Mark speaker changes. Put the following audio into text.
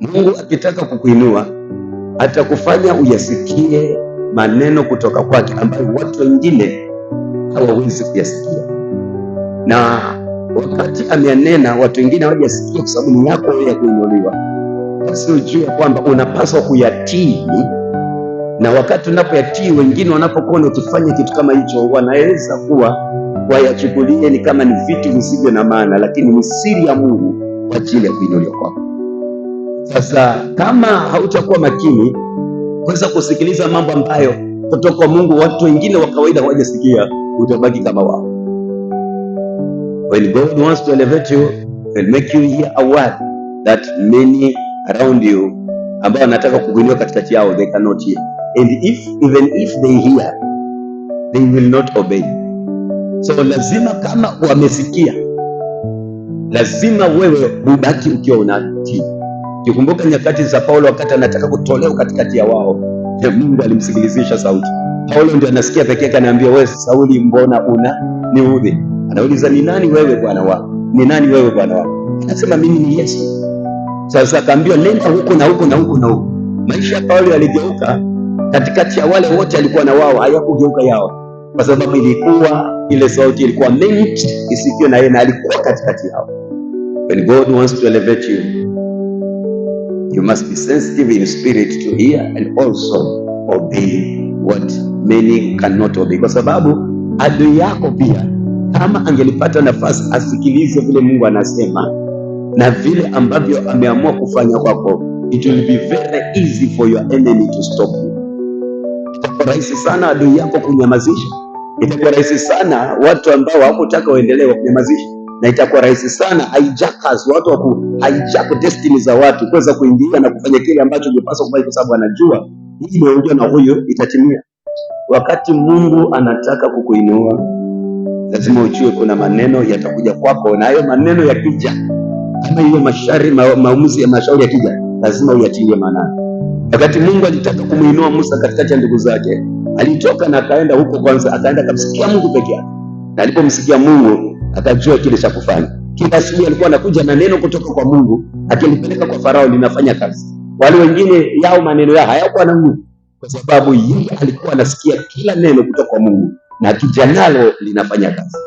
Speaker 1: Mungu akitaka kukuinua atakufanya uyasikie maneno kutoka kwake ambayo watu wengine hawawezi kuyasikia, na wakati ameanena watu wengine hawajasikia kwa sababu ni yako ya kuinuliwa, basi ujue kwamba unapaswa kuyatii, na wakati unapoyatii wengine wanapokuona ukifanya kitu kama hicho, wanaweza kuwa wayachukulie ni kama ni vitu visivyo na maana, lakini ni siri ya Mungu kwa ajili ya kuinuliwa kwako. Sasa kama hautakuwa makini kuweza kusikiliza mambo ambayo kutoka kwa Mungu watu wengine wa kawaida hawajasikia, utabaki kama wao. When God wants to elevate you and make you hear a word that many around you ambao wanataka kukuinua katikati yao, they cannot hear, and even if they hear, they will not obey. So lazima kama wamesikia, lazima wewe ubaki ukiwa unatii. Kikumbuka nyakati za Paulo wakati anataka kutolewa katikati ya wao, Mungu alimsikilizisha sauti. Paulo ndio anasikia pekee yake, anaambia wewe Sauli, mbona unaniudhi? Anauliza, ni nani wewe Bwana wangu? Ni nani wewe Bwana wangu? Anasema mimi ni Yesu. Sasa akaambiwa nenda huko na huko na huko na huko. Maisha ya Paulo yaligeuka katikati ya wale wote alikuwa na wao, hayakugeuka yao, kwa sababu ilikuwa ile sauti ilikuwa meant isikio na yeye, na alikuwa katikati yao. When God wants to elevate you, you must be sensitive in spirit to hear and also obey what many cannot obey, kwa sababu adui yako pia kama angelipata nafasi asikilize vile Mungu anasema na vile ambavyo ameamua kufanya kwako, it will be very easy for your enemy to stop you. Itakuwa rahisi sana adui yako kunyamazisha. Itakuwa rahisi sana watu ambao hawakutaka uendelee kunyamazisha, na itakuwa rahisi sana hijackers, watu wa hijack destiny za watu kuweza kuingia na kufanya kile ambacho ungepaswa kufanya, kwa sababu anajua hii imeongea na huyo itatimia. Wakati Mungu anataka kukuinua, lazima ujue kuna maneno yatakuja kwako, na hayo maneno yakija, kama hiyo maamuzi ya mashauri yakija, lazima uyatilie maanani. Wakati Mungu alitaka kumuinua Musa katikati ya ndugu zake, alitoka na akaenda huko kwanza, akaenda kumsikia Mungu peke yake, na alipomsikia Mungu akajua kile cha kufanya. Kila asubuhi alikuwa anakuja na neno kutoka kwa Mungu, akilipeleka kwa Farao, linafanya kazi. Wale wengine yao maneno yao hayakuwa na nguvu, kwa sababu yeye alikuwa anasikia kila neno kutoka kwa Mungu na akija nalo linafanya kazi.